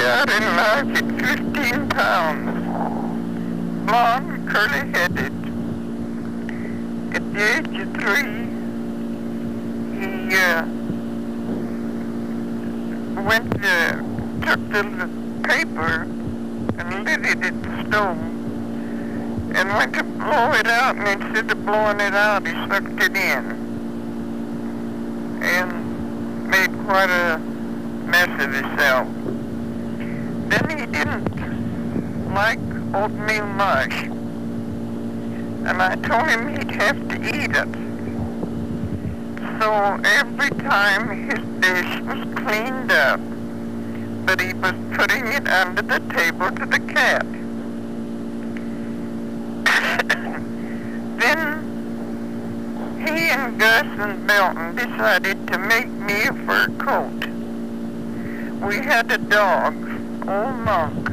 Out in life at 15 pounds, blonde, curly-headed. At the age of 3, he took the paper and lit it at the stove and went to blow it out, and instead of blowing it out, he sucked it in and made quite a mess of himself. Then he didn't like oatmeal mush, and I told him he'd have to eat it. So every time his dish was cleaned up, but he was putting it under the table to the cat. Then he and Gus and Belton decided to make me a fur coat. We had a dog, old Monk,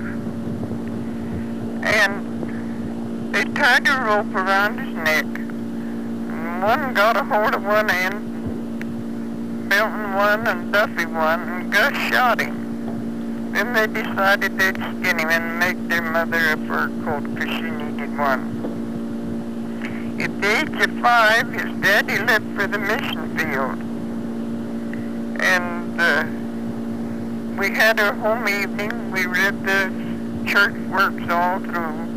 and they tied a rope around his neck, and one got a hold of one end, Belton one and Duffy one, and Gus shot him. Then they decided they'd skin him and make their mother a fur coat because she needed one. At the age of 5, his daddy left for the mission field, and we had our home evening. We read the church works all through,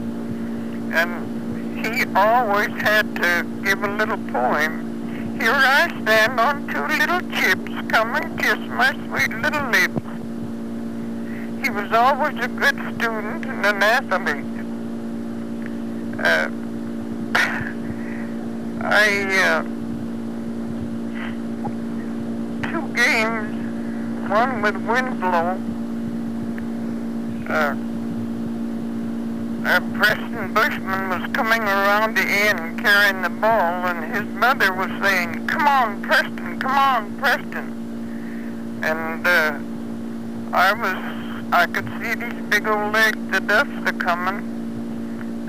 and he always had to give a little poem. Here I stand on 2 little chips, come and kiss my sweet little lips. He was always a good student and an athlete. Two games, one with Winslow, Preston Bushman was coming around the end carrying the ball, and his mother was saying, "Come on, Preston, come on, Preston." And I could see these big old legs, the Duffs are coming,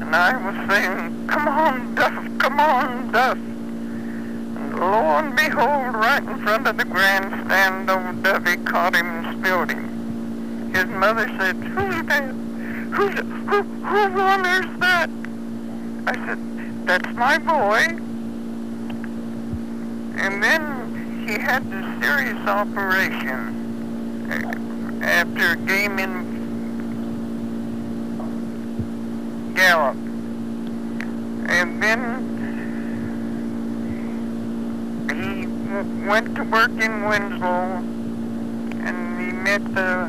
and I was saying, "Come on, Duff, come on, Duff." And lo and behold, right in front of the grandstand, old Duffy caught him and spilled him. His mother said, "Who's that? Who on earth's that?" I said, "That's my boy." And then he had this serious operation after a game in Gallup. And then he went to work in Winslow, and he met the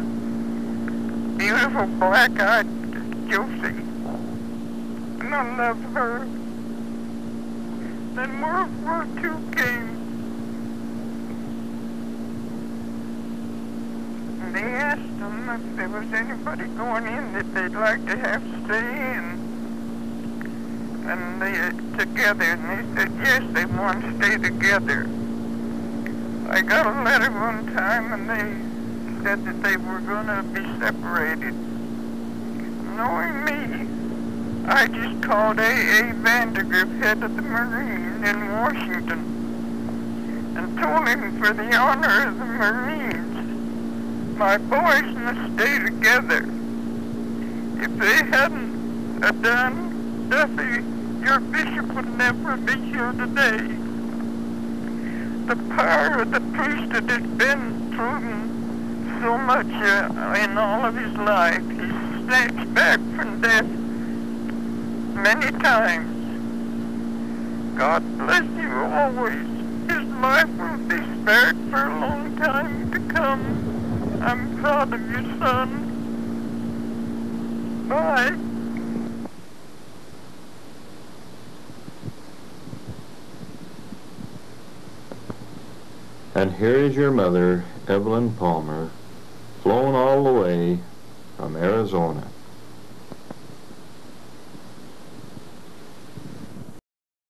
beautiful black-eyed Josie, and I love her. Then World War II came, and they asked him if there was anybody going in that they'd like to have stay in, and they together, and they said yes, they want to stay together. I got a letter one time, and they said that they were going to be separated. Knowing me, I just called A.A. Vandergrift, head of the Marines in Washington, and told him for the honor of the Marines, my boys must stay together. If they hadn't done, Duffy, your bishop would never be here today. The power of the priesthood has been proven so much in all of his life. He's snatched back from death many times. God bless you always. His life will be spared for a long time to come. I'm proud of you, son. Bye. And here is your mother, Evelyn Palmer, flown all the way from Arizona.